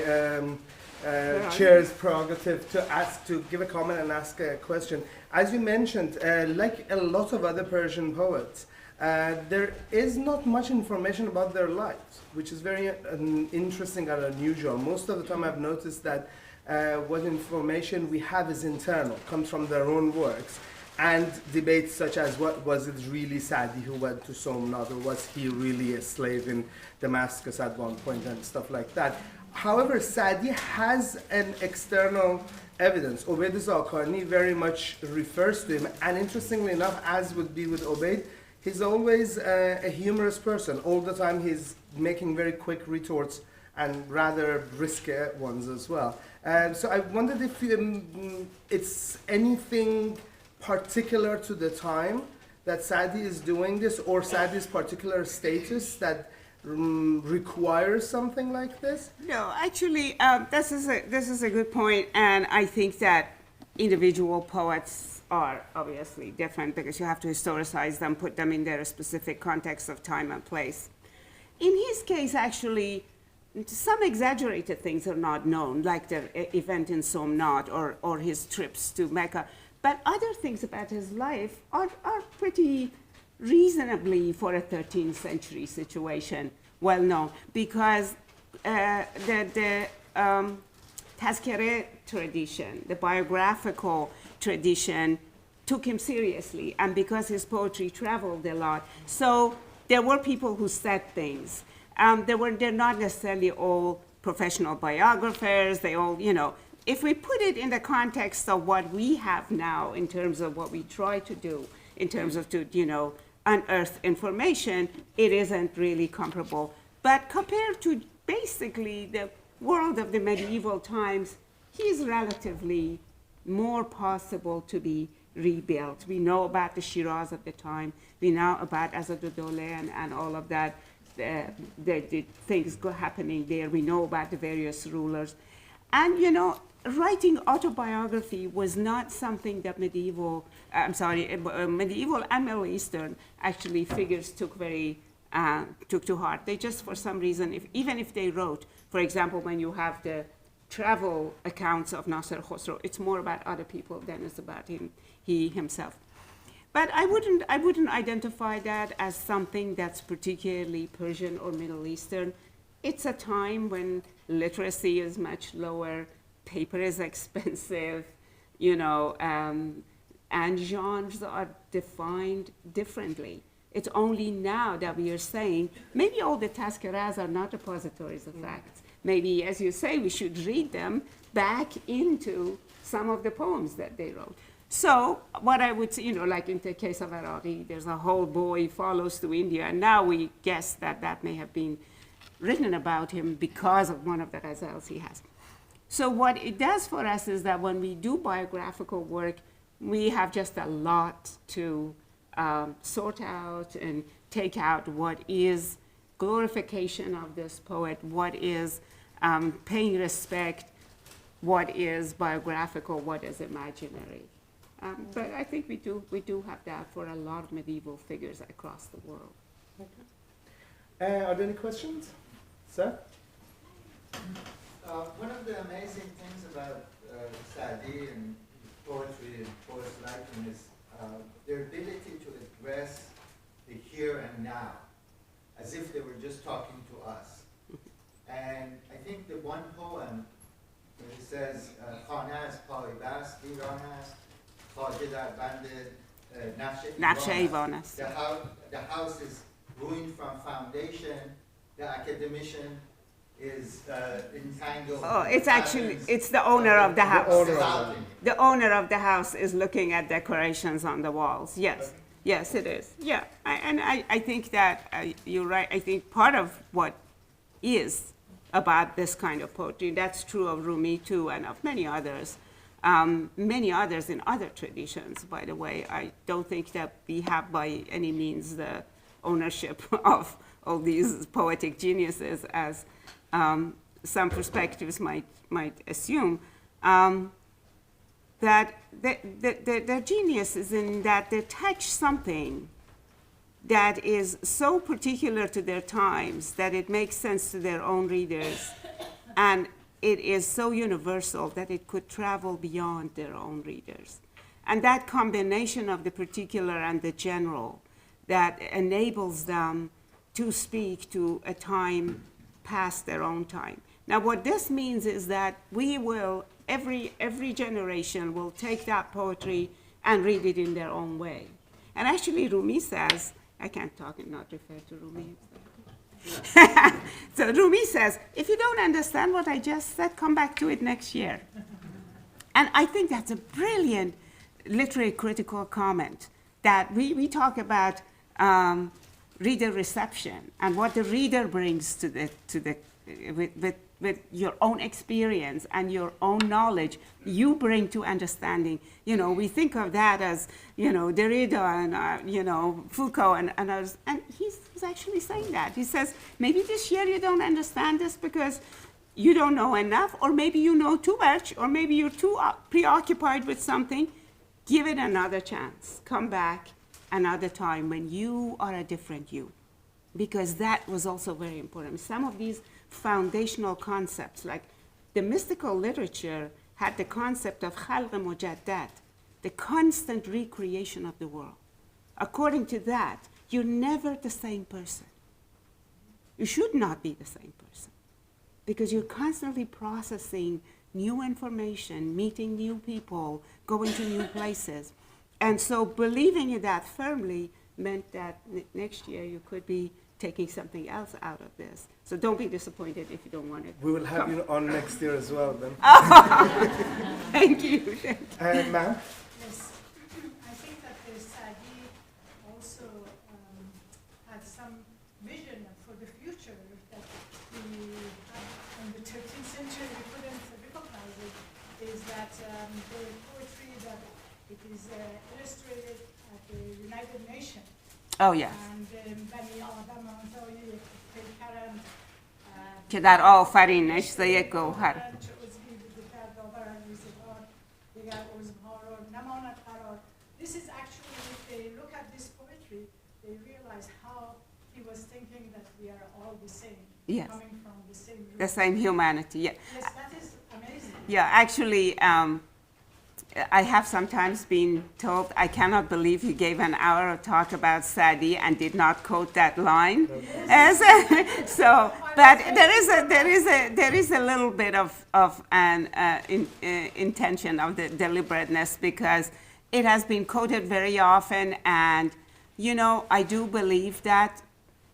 chair's prerogative to give a comment and ask a question. As you mentioned, like a lot of other Persian poets, there is not much information about their lives, which is very interesting and unusual. Most of the time I've noticed that what information we have is internal, comes from their own works, and debates such as was it really Sadi who went to Somnath, or was he really a slave in Damascus at one point, and stuff like that. However, Sadi has an external evidence. Obaid Zakarni very much refers to him, and interestingly enough, as would be with Obaid, he's always a humorous person. All the time he's making very quick retorts and rather risky ones as well. So I wondered if it's anything particular to the time that Sadi is doing this, or Sadi's particular status that requires something like this? No, actually, this is a good point, and I think that individual poets are obviously different because you have to historicize them, put them in their specific context of time and place. In his case, actually, some exaggerated things are not known, like the event in Somnath or his trips to Mecca. But other things about his life are pretty reasonably, for a 13th century situation, well known, because the Tazkere tradition, the biographical tradition, took him seriously, and because his poetry traveled a lot. So there were people who said things. They're not necessarily all professional biographers. They all, if we put it in the context of what we have now in terms of what we try to do, in terms of to, unearth information, it isn't really comparable. But compared to basically the world of the medieval times, he's relatively more possible to be rebuilt. We know about the Shiraz of the time. We know about Azad-ud-Dawla and all of that, the things happening there. We know about the various rulers. And, writing autobiography was not something that medieval and Middle Eastern actually figures took to heart. They just, for some reason, even if they wrote, for example, when you have the travel accounts of Nasser Khosrow, it's more about other people than it's about he himself. But I wouldn't identify that as something that's particularly Persian or Middle Eastern. It's a time when literacy is much lower, paper is expensive, and genres are defined differently. It's only now that we are saying, maybe all the Tazkiras are not repositories of facts. Maybe, as you say, we should read them back into some of the poems that they wrote. So what I would say, like in the case of Iraqi, there's a whole boy follows to India, and now we guess that may have been written about him because of one of the ghazals he has. So what it does for us is that when we do biographical work, we have just a lot to sort out and take out what is glorification of this poet, what is paying respect, what is biographical, what is imaginary. But I think we do have that for a lot of medieval figures across the world. Okay. Are there any questions? Sir? One of the amazing things about Sadi and poetry and poets like him is their ability to address the here and now, as if they were just talking to us. And I think the one poem where he says, "Khane ast payibast viran ast, khawaje dar band naqsh ivan ast." The house is ruined from foundation. The academician is entangled. Oh, it's the owner of the house. The owner of the house is looking at decorations on the walls. Yes, yes, it is. Yeah, I think that you're right. I think part of what is about this kind of poetry, that's true of Rumi too, and of many others in other traditions, by the way. I don't think that we have by any means the ownership of all these poetic geniuses as some perspectives might assume. That their genius is in that they touch something that is so particular to their times that it makes sense to their own readers, and it is so universal that it could travel beyond their own readers. And that combination of the particular and the general that enables them to speak to a time past their own time. Now, what this means is that we will, every generation will take that poetry and read it in their own way. And actually, Rumi says, I can't talk and not refer to Rumi. So Rumi says, if you don't understand what I just said, come back to it next year. And I think that's a brilliant literary critical comment, that we talk about reader reception and what the reader brings to the with your own experience and your own knowledge you bring to understanding. We think of that as, Derrida and, Foucault and others. And he's actually saying that. He says, maybe this year you don't understand this because you don't know enough, or maybe you know too much, or maybe you're too preoccupied with something. Give it another chance. Come back another time when you are a different you. Because that was also very important. Some of these foundational concepts, like the mystical literature had the concept of khalq mujaddad, the constant recreation of the world. According to that, you're never the same person. You should not be the same person, because you're constantly processing new information, meeting new people, going to new places. And so believing in that firmly meant that next year you could be taking something else out of this. So don't be disappointed if you don't want it. We will have you on next year as well then. Thank you. Ma'am? Yes, I think that the Sadi also had some vision for the future that we in the 13th century we couldn't recognize it, is that the poetry that it is illustrated at the United Nations. Oh, yes. And بنی آدم آنجای پیکرن که در آفرینش ز یک گوهر. چه عضوی بوده در داور روزگار دیگر عضوها را نماند قرار. This is actually, if they look at this poetry, they realize how he was thinking that we are all the same, Yes. coming from the same root. The same humanity, yeah. Yes, that is amazing. Yeah, actually, I have sometimes been told, I cannot believe you gave an hour of talk about Sadi and did not quote that line. So, but there is a little bit of an intention of the deliberateness, because it has been quoted very often, and I do believe that,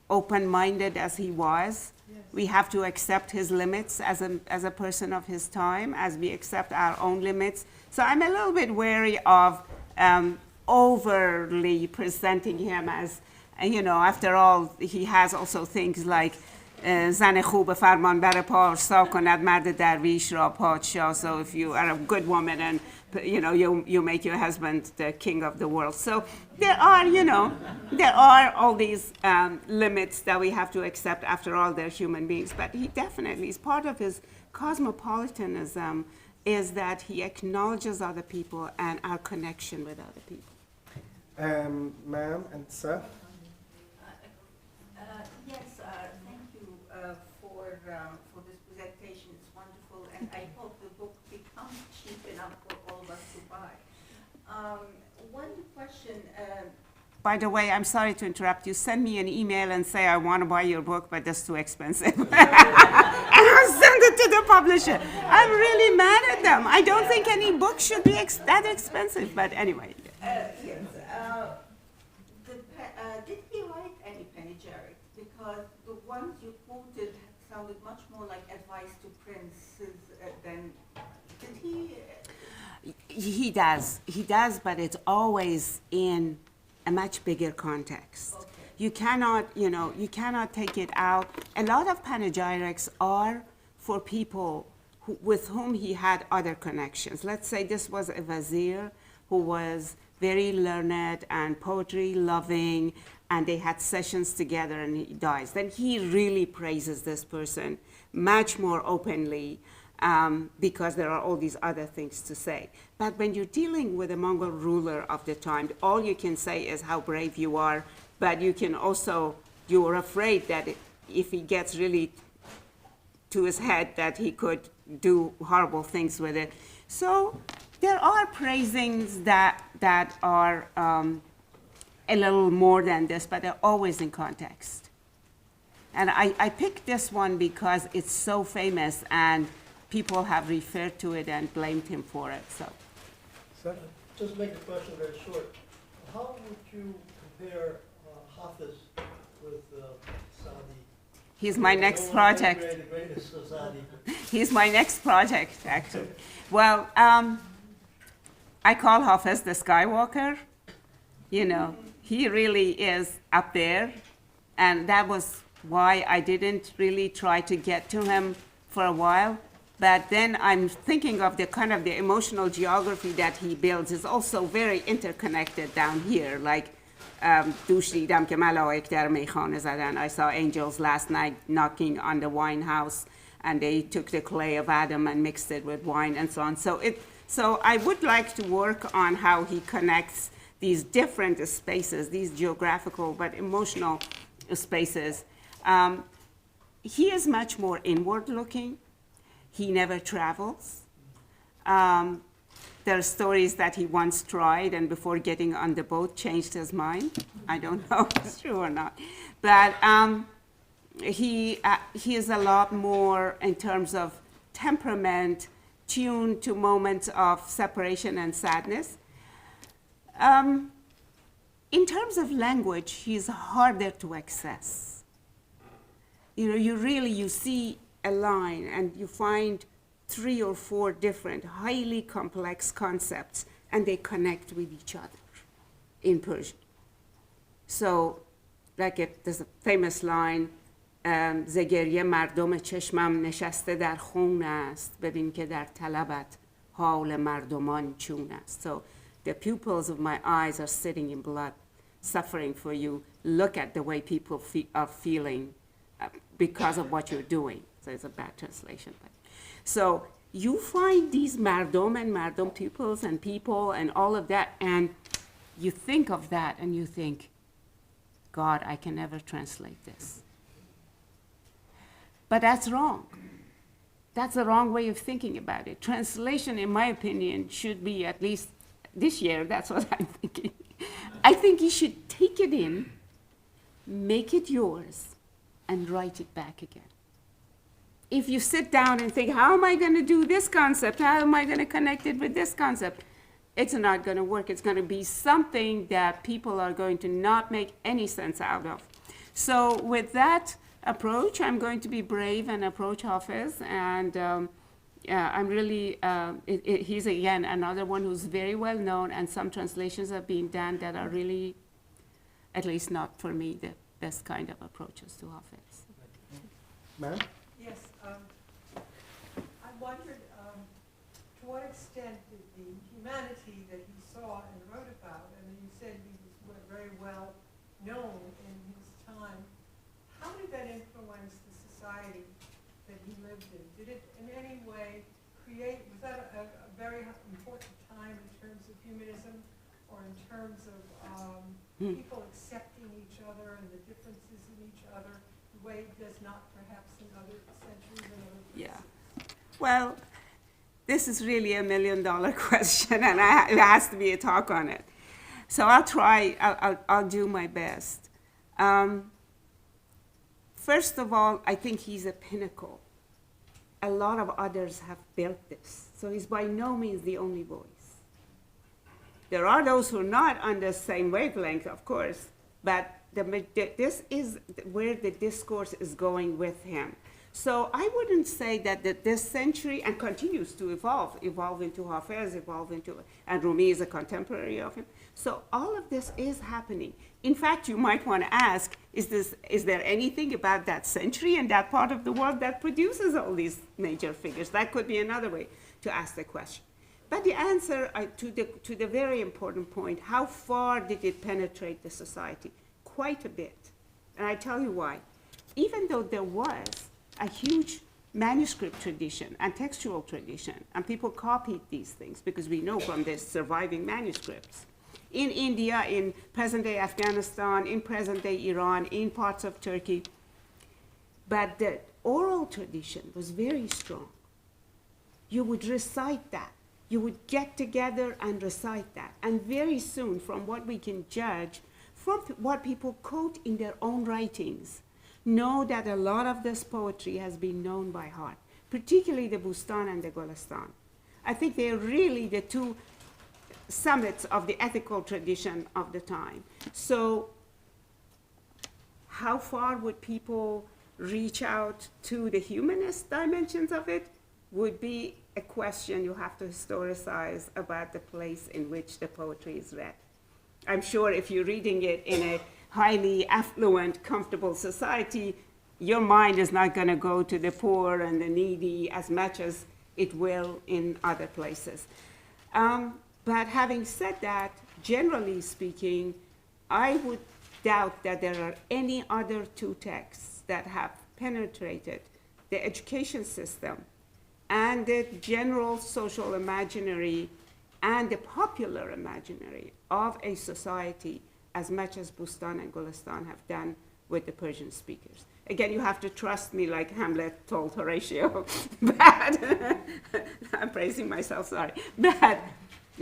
open-minded as he was, we have to accept his limits as a person of his time, as we accept our own limits. So I'm a little bit wary of overly presenting him as, after all, he has also things like زن خوب فرمانبر پارسا کند مرد درویش را پادشاه. So if you are a good woman and you make your husband the king of the world. So there are all these limits that we have to accept. After all, they're human beings. But he definitely is part of his cosmopolitanism, is that he acknowledges other people and our connection with other people. Ma'am and sir? Yes, thank you for this presentation. It's wonderful, and I hope the book becomes cheap enough for all of us to buy. One question. By the way, I'm sorry to interrupt you. Send me an email and say, I want to buy your book, but that's too expensive. And I'll send it to the publisher. I'm really mad at them. I don't think any book should be that expensive, but anyway. Yes. Did he write any panegyric? Because the ones you quoted sounded much more like advice to princes than... Did he... He does, but it's always in a much bigger context. Okay. You cannot take it out. A lot of panegyrics are for people with whom he had other connections. Let's say this was a vizier who was very learned and poetry loving, and they had sessions together and he dies. Then he really praises this person much more openly, because there are all these other things to say. But when you're dealing with a Mongol ruler of the time, all you can say is how brave you are, but you can also, you are afraid that if he gets really to his head, that he could do horrible things with it. So there are praisings that are a little more than this, but they're always in context. And I picked this one because it's so famous, and people have referred to it and blamed him for it. So, just make the question very short. How would you compare Hafiz with Sadi? he's my next project. The greatest Sadi. He's my next project, actually. Well, I call Hafiz the Skywalker. He really is up there. And that was why I didn't really try to get to him for a while. But then I'm thinking of the kind of the emotional geography that he builds is also very interconnected down here. Like, دوش دیدم که ملائک در میخانه زدن. I saw angels last night knocking on the wine house, and they took the clay of Adam and mixed it with wine and so on. So I would like to work on how he connects these different spaces, these geographical but emotional spaces. He is much more inward looking. He never travels. There are stories that he once tried and before getting on the boat changed his mind. I don't know if it's true or not. But he is a lot more in terms of temperament, tuned to moments of separation and sadness. In terms of language, he's harder to access. You know, you see a line and you find 3 or 4 different highly complex concepts, and they connect with each other in Persian. So, there's a famous line, ز گریه مردم چشمم نشسته در خون است ببین که در طلبت حال مردمان چون است. So the pupils of my eyes are sitting in blood, suffering for you. Look at the way people are feeling because of what you're doing. So it's a bad translation. But. So you find these mardom and mardom pupils and people and all of that, and you think of that and you think, God, I can never translate this. But that's wrong. That's the wrong way of thinking about it. Translation, in my opinion, should be, at least this year, that's what I'm thinking. I think you should take it in, make it yours, and write it back again. If you sit down and think, how am I going to do this concept? How am I going to connect it with this concept? It's not going to work. It's going to be something that people are going to not make any sense out of. So with that approach, I'm going to be brave and approach Hafiz. And I'm really, he's again another one who's very well known, and some translations have been done that are really, at least not for me, the best kind of approaches to Hafiz. Ma'am? Yes, I wondered to what extent the humanity that he saw and wrote about, and you said he was very well known in his time, how did that influence the society that he lived in? Did it in any way create, was that a very important time in terms of humanism, or in terms of people accepting each other and the differences in each other, the way it does not perhaps in other centuries and other places? Yeah. Well, this is really $1 million question, and it has to be a talk on it. So I'll try, I'll do my best. First of all, I think he's a pinnacle. A lot of others have built this. So he's by no means the only voice. There are those who are not on the same wavelength, of course, but this is where the discourse is going with him. So I wouldn't say that this century, and continues to evolve into Hafiz, and Rumi is a contemporary of him. So all of this is happening. In fact, you might want to ask, is there anything about that century and that part of the world that produces all these major figures? That could be another way to ask the question. But the answer to the very important point, how far did it penetrate the society? Quite a bit. And I tell you why. Even though there was a huge manuscript tradition and textual tradition, and people copied these things because we know from the surviving manuscripts. In India, in present-day Afghanistan, in present-day Iran, in parts of Turkey. But the oral tradition was very strong. You would recite that. You would get together and recite that. And very soon, from what we can judge, from what people quote in their own writings, know that a lot of this poetry has been known by heart, particularly the Bustan and the Golistan. I think they're really the two summits of the ethical tradition of the time. So how far would people reach out to the humanist dimensions of it would be a question you have to historicize about the place in which the poetry is read. I'm sure if you're reading it in a highly affluent, comfortable society, your mind is not going to go to the poor and the needy as much as it will in other places. But having said that, generally speaking, I would doubt that there are any other two texts that have penetrated the education system and the general social imaginary and the popular imaginary of a society as much as Bustan and Gulistan have done with the Persian speakers. Again, you have to trust me like Hamlet told Horatio. But I'm praising myself, sorry.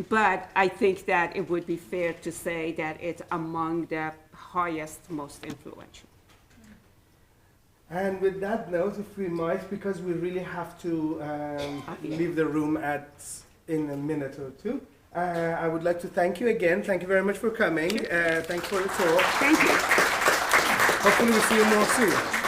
But I think that it would be fair to say that it's among the highest, most influential. And with that note, if we might, because we really have to leave the room in a minute or two, I would like to thank you again. Thank you very much for coming. Thanks for the talk. Thank you. Hopefully we'll see you more soon.